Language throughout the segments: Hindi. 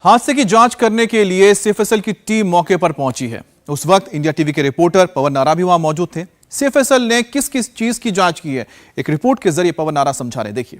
हादसे की जांच करने के लिए सीएफएसएल की टीम मौके पर पहुंची है। उस वक्त इंडिया टीवी के रिपोर्टर पवन नारा भी वहां मौजूद थे। सीएफएसएल ने किस किस चीज की जांच की है, एक रिपोर्ट के जरिए पवन नारा समझा रहे, देखिए।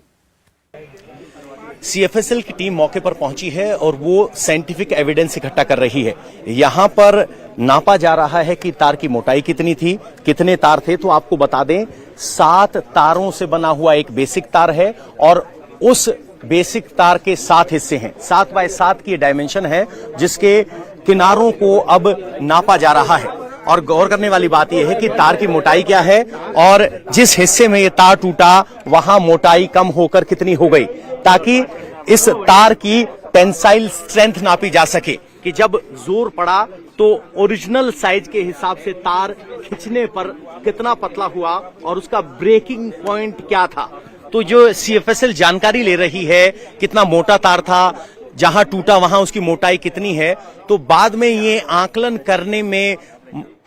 सीएफएसएल की टीम मौके पर पहुंची है और वो साइंटिफिक एविडेंस इकट्ठा कर रही है। यहां पर नापा जा रहा है कि तार की मोटाई कितनी थी, कितने तार थे। तो आपको बता दें, 7 तारों से बना हुआ एक बेसिक तार है और उस बेसिक तार के 7 हिस्से हैं। 7 बाय 7 की डायमेंशन है, जिसके किनारों को अब नापा जा रहा है। और गौर करने वाली बात यह है कि तार की मोटाई क्या है और जिस हिस्से में ये तार टूटा वहां मोटाई कम होकर कितनी हो गई, ताकि इस तार की टेंसाइल स्ट्रेंथ नापी जा सके कि जब जोर पड़ा तो ओरिजिनल साइज के हिसाब से तार खींचने पर कितना पतला हुआ और उसका ब्रेकिंग पॉइंट क्या था। तो जो सीएफएसएल जानकारी ले रही है, कितना मोटा तार था, जहां टूटा वहां उसकी मोटाई कितनी है, तो बाद में ये आकलन करने में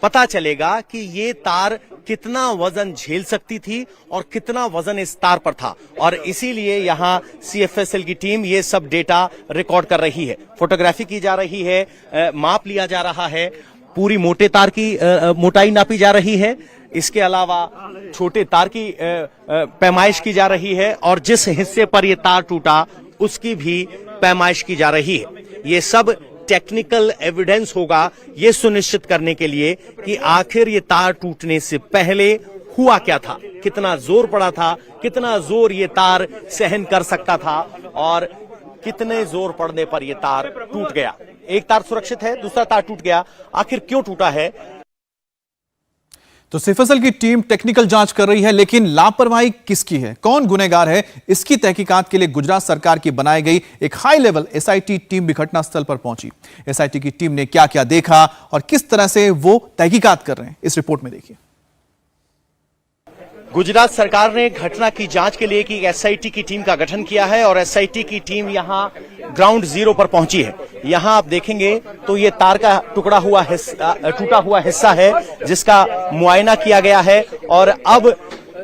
पता चलेगा कि ये तार कितना वजन झेल सकती थी और कितना वजन इस तार पर था। और इसीलिए यहां सीएफएसएल की टीम ये सब डेटा रिकॉर्ड कर रही है, फोटोग्राफी की जा रही है, माप लिया जा रहा है, पूरी मोटे तार की मोटाई नापी जा रही है। इसके अलावा छोटे तार की पैमाइश की जा रही है और जिस हिस्से पर यह तार टूटा उसकी भी पैमाइश की जा रही है। ये सब टेक्निकल एविडेंस होगा ये सुनिश्चित करने के लिए कि आखिर ये तार टूटने से पहले हुआ क्या था, कितना जोर पड़ा था, कितना जोर ये तार सहन कर सकता था और कितने जोर पड़ने पर यह तार टूट गया। एक तार सुरक्षित है, दूसरा तार टूट गया, आखिर क्यों टूटा है। तो सीएफएसएल की टीम टेक्निकल जांच कर रही है, लेकिन लापरवाही किसकी है, कौन गुनहगार है, इसकी तहकीकात के लिए गुजरात सरकार की बनाई गई एक हाई लेवल एसआईटी टीम भी घटनास्थल पर पहुंची। एसआईटी की टीम ने क्या क्या देखा और किस तरह से वो तहकीकात कर रहे हैं, इस रिपोर्ट में देखिए। गुजरात सरकार ने घटना की जांच के लिए एक एसआईटी की टीम का गठन किया है और एसआईटी की टीम यहां ग्राउंड जीरो पर पहुंची है। यहां आप देखेंगे तो ये तार का टूटा हुआ हिस्सा है जिसका मुआयना किया गया है और अब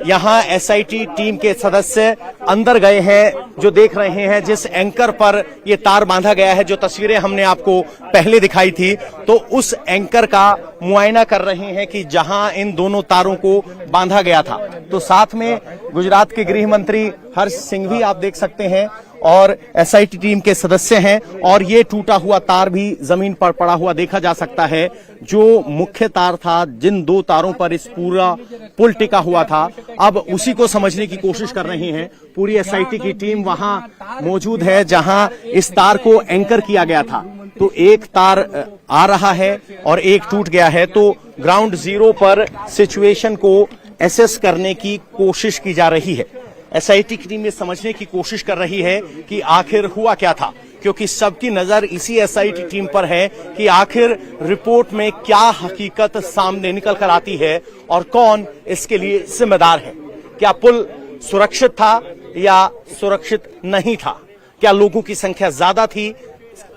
यहां एसआईटी टीम के सदस्य अंदर गए हैं। जो देख रहे हैं, जिस एंकर पर यह तार बांधा गया है, जो तस्वीरें हमने आपको पहले दिखाई थी, तो उस एंकर का मुआयना कर रहे हैं कि जहां इन दोनों तारों को बांधा गया था। तो साथ में गुजरात के गृह मंत्री हर्ष सिंह भी आप देख सकते हैं और एसआईटी टीम के सदस्य हैं और ये टूटा हुआ तार भी जमीन पर पड़ा हुआ देखा जा सकता है। जो मुख्य तार था, जिन 2 तारों पर इस पूरा पुल टिका हुआ था, अब उसी को समझने की कोशिश कर रहे हैं। पूरी एसआईटी की टीम वहां मौजूद है जहां इस तार को एंकर किया गया था। तो एक तार आ रहा है और एक टूट गया है। तो ग्राउंड जीरो पर सिचुएशन को एसेस करने की कोशिश की जा रही है। एसआईटी की टीम ये समझने की कोशिश कर रही है कि आखिर हुआ क्या था, क्योंकि सबकी नजर इसी एसआईटी टीम पर है कि आखिर रिपोर्ट में क्या हकीकत सामने निकल कर आती है और कौन इसके लिए जिम्मेदार है। क्या पुल सुरक्षित था या सुरक्षित नहीं था? क्या लोगों की संख्या ज्यादा थी,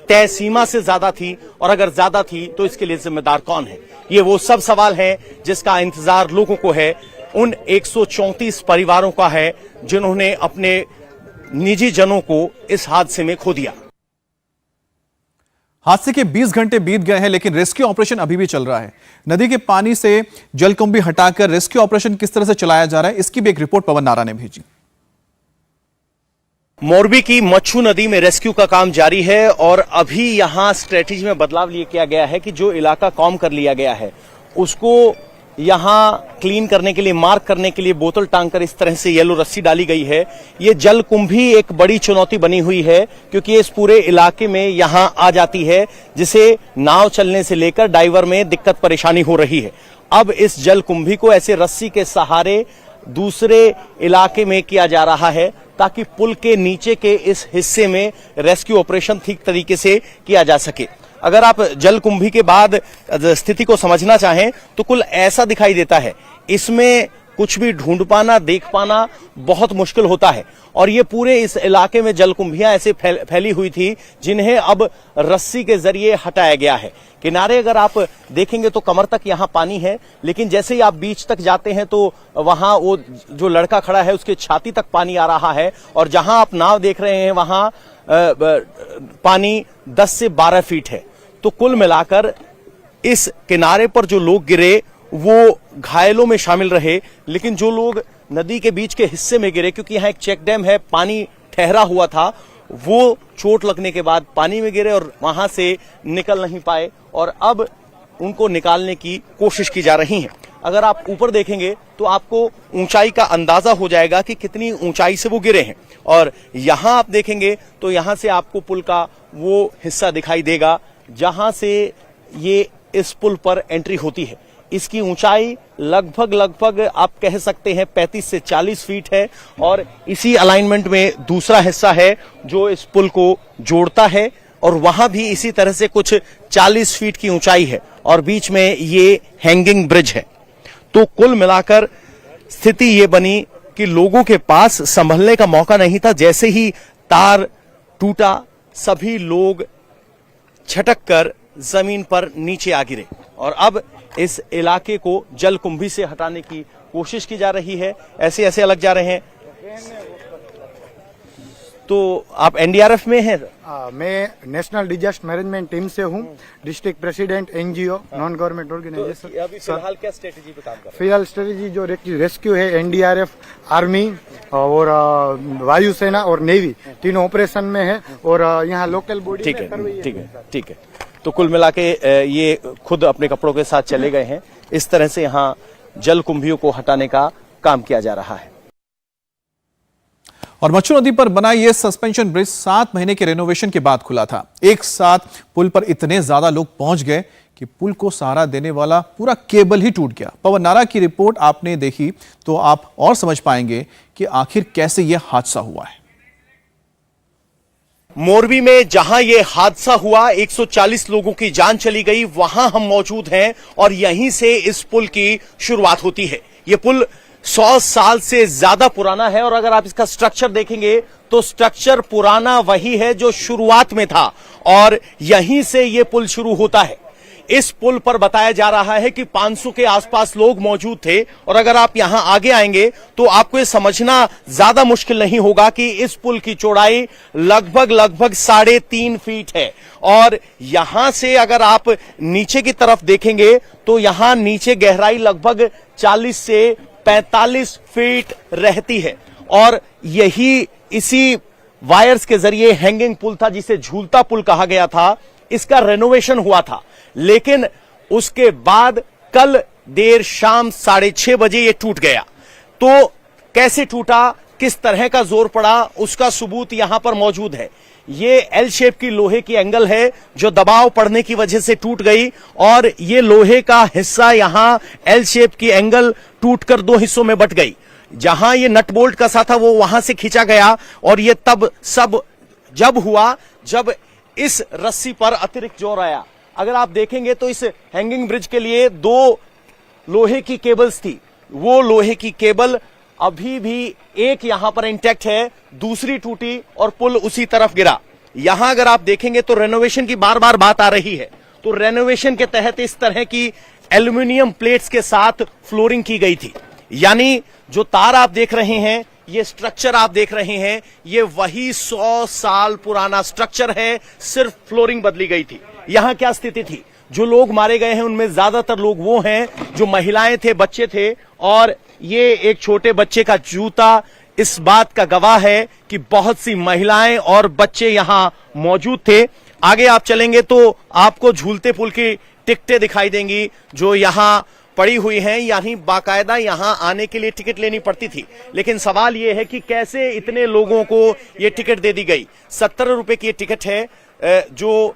तय सीमा से ज्यादा थी, और अगर ज्यादा थी तो इसके लिए जिम्मेदार कौन है? ये वो सब सवाल है जिसका इंतजार लोगों को है, उन 134 परिवारों का है जिन्होंने अपने निजी जनों को इस हादसे में खो दिया। हादसे के 20 घंटे बीत गए हैं, लेकिन रेस्क्यू ऑपरेशन अभी भी चल रहा है। नदी के पानी से जलकुंभी हटाकर रेस्क्यू ऑपरेशन किस तरह से चलाया जा रहा है, इसकी भी एक रिपोर्ट पवन नारा ने भेजी। मोरबी की मच्छू नदी में रेस्क्यू का काम जारी है और अभी यहां स्ट्रेटेजी में बदलाव लिए किया गया है कि जो इलाका कॉम कर लिया गया है उसको यहां क्लीन करने के लिए, मार्क करने के लिए बोतल टांगकर इस तरह से येलो रस्सी डाली गई है। ये जलकुंभी एक बड़ी चुनौती बनी हुई है क्योंकि इस पूरे इलाके में यहां आ जाती है, जिसे नाव चलने से लेकर डाइवर में दिक्कत परेशानी हो रही है। अब इस जलकुंभी को ऐसे रस्सी के सहारे दूसरे इलाके में किया जा रहा है ताकि पुल के नीचे के इस हिस्से में रेस्क्यू ऑपरेशन ठीक तरीके से किया जा सके। अगर आप जलकुंभी के बाद स्थिति को समझना चाहें तो कुल ऐसा दिखाई देता है। इसमें कुछ भी ढूंढ पाना, देख पाना बहुत मुश्किल होता है और ये पूरे इस इलाके में जलकुंभियां ऐसे फैली हुई थी जिन्हें अब रस्सी के जरिए हटाया गया है। किनारे अगर आप देखेंगे तो कमर तक यहां पानी है, लेकिन जैसे ही आप बीच तक जाते हैं तो वहां वो जो लड़का खड़ा है उसके छाती तक पानी आ रहा है और जहां आप नाव देख रहे हैं वहां पानी 10 से 12 फीट है। तो कुल मिलाकर इस किनारे पर जो लोग गिरे वो घायलों में शामिल रहे, लेकिन जो लोग नदी के बीच के हिस्से में गिरे, क्योंकि यहाँ एक चेक डैम है, पानी ठहरा हुआ था, वो चोट लगने के बाद पानी में गिरे और वहां से निकल नहीं पाए और अब उनको निकालने की कोशिश की जा रही है। अगर आप ऊपर देखेंगे तो आपको ऊंचाई का अंदाजा हो जाएगा कि कितनी ऊंचाई से वो गिरे हैं। और यहां आप देखेंगे तो यहां से आपको पुल का वो हिस्सा दिखाई देगा जहां से ये इस पुल पर एंट्री होती है। इसकी ऊंचाई लगभग आप कह सकते हैं 35 से 40 फीट है और इसी अलाइनमेंट में दूसरा हिस्सा है जो इस पुल को जोड़ता है और वहां भी इसी तरह से कुछ 40 फीट की ऊंचाई है और बीच में ये हैंगिंग ब्रिज है। तो कुल मिलाकर स्थिति ये बनी कि लोगों के पास संभलने का मौका नहीं था। जैसे ही तार टूटा सभी लोग छटक कर जमीन पर नीचे आ गिरे और अब इस इलाके को जलकुंभी से हटाने की कोशिश की जा रही है। ऐसे अलग जा रहे हैं। तो आप एनडीआरएफ में हैं? मैं नेशनल डिजास्टर मैनेजमेंट टीम से हूं, district president NGO non government organization. तो अभी फिलहाल क्या स्ट्रेटेजी पे काम कर रहे हैं? फिलहाल स्ट्रेटेजी जो रेस्क्यू है, एनडीआरएफ, आर्मी और वायुसेना और नेवी तीनों ऑपरेशन में है और यहाँ लोकल बॉडी ठीक है। तो कुल मिला के ये खुद अपने कपड़ों के साथ चले गए हैं। इस तरह से यहाँ जल कुंभियों को हटाने का काम किया जा रहा है। और मच्छू नदी पर बना यह सस्पेंशन ब्रिज 7 महीने के रेनोवेशन के बाद खुला था। एक साथ पुल पर इतने ज्यादा लोग पहुंच गए कि पुल को सहारा देने वाला पूरा केबल ही टूट गया। पवन नारा की रिपोर्ट आपने देखी तो आप और समझ पाएंगे कि आखिर कैसे यह हादसा हुआ है। मोरबी में जहां ये हादसा हुआ, 140 लोगों की जान चली गई, वहां हम मौजूद हैं और यहीं से इस पुल की शुरुआत होती है। ये पुल 100 साल से ज्यादा पुराना है और अगर आप इसका स्ट्रक्चर देखेंगे तो स्ट्रक्चर पुराना वही है जो शुरुआत में था और यहीं से ये पुल शुरू होता है। इस पुल पर बताया जा रहा है कि 500 के आसपास लोग मौजूद थे और अगर आप यहां आगे आएंगे तो आपको ये समझना ज्यादा मुश्किल नहीं होगा कि इस पुल की चौड़ाई लगभग 3.5 फीट है और यहां से अगर आप नीचे की तरफ देखेंगे तो यहां नीचे गहराई लगभग 40 से 45 फीट रहती है और यही इसी वायर्स के जरिए हैंगिंग पुल था जिसे झूलता पुल कहा गया था। इसका रेनोवेशन हुआ था, लेकिन उसके बाद कल देर शाम 6:30 बजे ये टूट गया। तो कैसे टूटा, किस तरह का जोर पड़ा, उसका सबूत यहां पर मौजूद है। ये एल शेप की लोहे की एंगल है जो दबाव पड़ने की वजह से टूट गई और ये लोहे का हिस्सा यहां एल शेप की एंगल टूटकर 2 हिस्सों में बट गई। जहां ये नट बोल्ट कसा था वो वहां से खींचा गया और ये तब सब जब हुआ जब इस रस्सी पर अतिरिक्त जोर आया। अगर आप देखेंगे तो इस हैंगिंग ब्रिज के लिए 2 लोहे की केबल्स थी। वो लोहे की केबल अभी भी एक यहां पर इंटैक्ट है, दूसरी टूटी और पुल उसी तरफ गिरा। यहां अगर आप देखेंगे तो रेनोवेशन की बार बार बात आ रही है। तो रेनोवेशन के तहत इस तरह की एल्यूमिनियम प्लेट्स के साथ फ्लोरिंग की गई थी। यानी जो तार आप देख रहे हैं, ये स्ट्रक्चर आप देख रहे हैं, ये वही 100 साल पुराना स्ट्रक्चर है, सिर्फ फ्लोरिंग बदली गई थी। यहां क्या स्थिति थी, जो लोग मारे गए हैं उनमें ज्यादातर लोग वो हैं जो महिलाएं थे, बच्चे थे और ये एक छोटे बच्चे का जूता इस बात का गवाह है कि बहुत सी महिलाएं और बच्चे यहां मौजूद थे। आगे आप चलेंगे तो आपको झूलते पुल की टिकटें दिखाई देंगी जो यहां पड़ी हुई हैं, यानी बाकायदा यहां आने के लिए टिकट लेनी पड़ती थी। लेकिन सवाल यह है कि कैसे इतने लोगों को यह टिकट दे दी गई। 70 रुपए की यह टिकट है, जो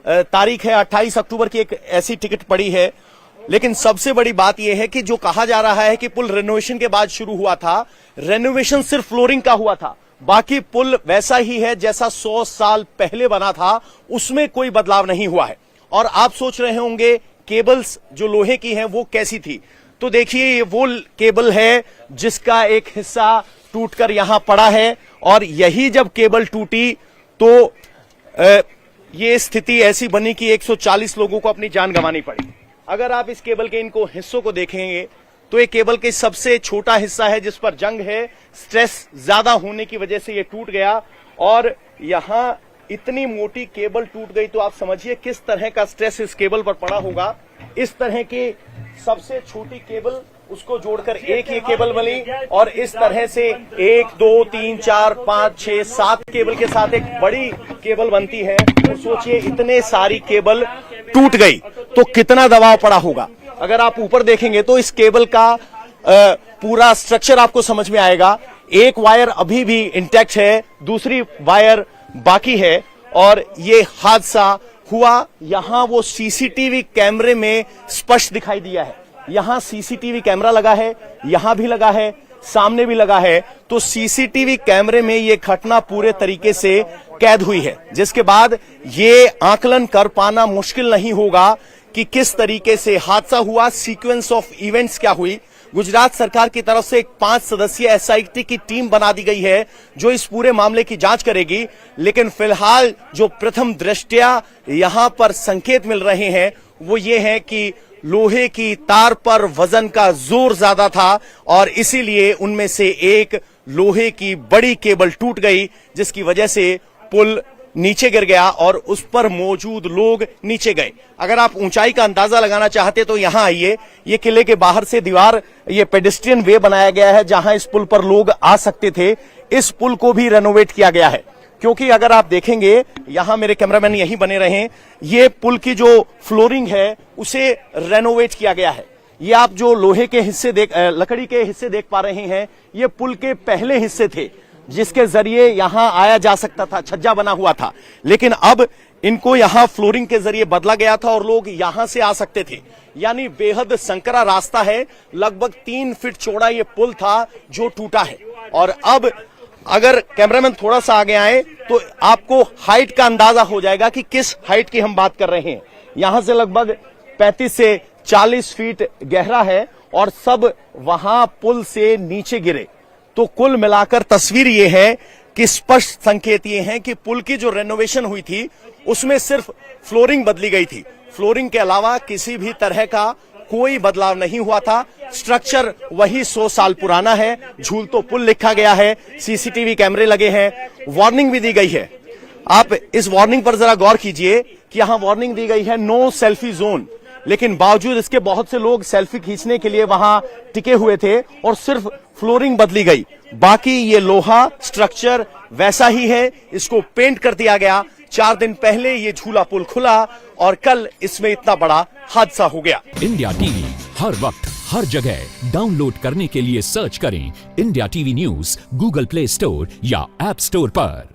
तारीख है 28 अक्टूबर की एक ऐसी टिकट पड़ी है। लेकिन सबसे बड़ी बात यह है कि जो कहा जा रहा है कि पुल रेनोवेशन के बाद शुरू हुआ था, रेनोवेशन सिर्फ फ्लोरिंग का हुआ था, बाकी पुल वैसा ही है जैसा 100 साल पहले बना था, उसमें कोई बदलाव नहीं हुआ है। और आप सोच रहे होंगे केबल्स जो लोहे की हैं वो कैसी थी, तो देखिए ये वो केबल है जिसका एक हिस्सा टूटकर यहां पड़ा है और यही जब केबल टूटी तो ये स्थिति ऐसी बनी कि 140 लोगों को अपनी जान गंवानी पड़ी। अगर आप इस केबल के इनको हिस्सों को देखेंगे तो ये केबल के सबसे छोटा हिस्सा है जिस पर जंग है, स्ट्रेस ज्यादा होने की वजह से ये टूट गया और यहाँ इतनी मोटी केबल टूट गई तो आप समझिए किस तरह का स्ट्रेस इस केबल पर पड़ा होगा। इस तरह की सबसे छोटी केबल उसको जोड़कर एक ये केबल बनी और इस तरह से 1 2 3 4 5 6 7 केबल के साथ एक बड़ी केबल बनती है। तो सोचिए इतने सारी केबल टूट गई तो कितना दबाव पड़ा होगा। अगर आप ऊपर देखेंगे तो इस केबल का पूरा स्ट्रक्चर आपको समझ में आएगा। एक वायर अभी भी इंटैक्ट है, दूसरी वायर बाकी है और ये हादसा हुआ यहां वो सीसीटीवी कैमरे में स्पष्ट दिखाई दिया है। यहां सीसीटीवी कैमरा लगा है, यहां भी लगा है, सामने भी लगा है। तो सीसीटीवी कैमरे में ये घटना पूरे तरीके से कैद हुई है, जिसके बाद ये आकलन कर पाना मुश्किल नहीं होगा कि किस तरीके से हादसा हुआ, सीक्वेंस ऑफ इवेंट्स क्या हुई। गुजरात सरकार की तरफ से एक 5 सदस्यीय एसआईटी की टीम बना दी गई है जो इस पूरे मामले की जांच करेगी। लेकिन फिलहाल जो प्रथम दृष्टया यहां पर संकेत मिल रहे हैं वो ये है कि लोहे की तार पर वजन का जोर ज्यादा था और इसीलिए उनमें से एक लोहे की बड़ी केबल टूट गई, जिसकी वजह से पुल नीचे गिर गया और उस पर मौजूद लोग नीचे गए। अगर आप ऊंचाई का अंदाजा लगाना चाहते तो यहां आइए, ये किले के बाहर से दीवार, ये पेडेस्ट्रियन वे बनाया गया है जहां इस पुल पर लोग आ सकते थे। इस पुल को भी रेनोवेट किया गया है, क्योंकि अगर आप देखेंगे यहां मेरे कैमरामैन यहीं बने रहे, ये पुल की जो फ्लोरिंग है उसे रेनोवेट किया गया है। ये आप जो लोहे के हिस्से लकड़ी के हिस्से देख पा रहे हैं, ये पुल के पहले हिस्से थे जिसके जरिए यहां आया जा सकता था, छज्जा बना हुआ था। लेकिन अब इनको यहां फ्लोरिंग के जरिए बदला गया था और लोग यहां से आ सकते थे। यानी बेहद संकरा रास्ता है, लगभग 3 फीट चौड़ा ये पुल था जो टूटा है। और अब अगर कैमरामैन थोड़ा सा आगे आए तो आपको हाइट का अंदाजा हो जाएगा कि किस हाइट की हम बात कर रहे हैं। यहां से लगभग 35 से 40 फीट गहरा है और सब वहां पुल से नीचे गिरे। तो कुल मिलाकर तस्वीर ये है कि स्पष्ट संकेत ये हैं कि पुल की जो रेनोवेशन हुई थी उसमें सिर्फ फ्लोरिंग बदली गई थी। फ्लोरिंग के अलावा किसी भी तरह का कोई बदलाव नहीं हुआ था। स्ट्रक्चर वही 100 साल पुराना है। झूल तो पुल लिखा गया है, सीसीटीवी कैमरे लगे हैं, वार्निंग भी दी गई है। आप इस वार्निंग पर जरा गौर कीजिए कि यहां वार्निंग दी गई है नो सेल्फी जोन, लेकिन बावजूद इसके बहुत से लोग सेल्फी खींचने के लिए वहां टिके हुए थे और सिर्फ फ्लोरिंग बदली गई। बाकी ये लोहा स्ट्रक्चर वैसा ही है, इसको पेंट कर दिया गया। 4 दिन पहले ये झूला पुल खुला और कल इसमें इतना बड़ा हादसा हो गया। इंडिया टीवी हर वक्त हर जगह डाउनलोड करने के लिए सर्च करें India TV news Google play store या ऐप स्टोर पर।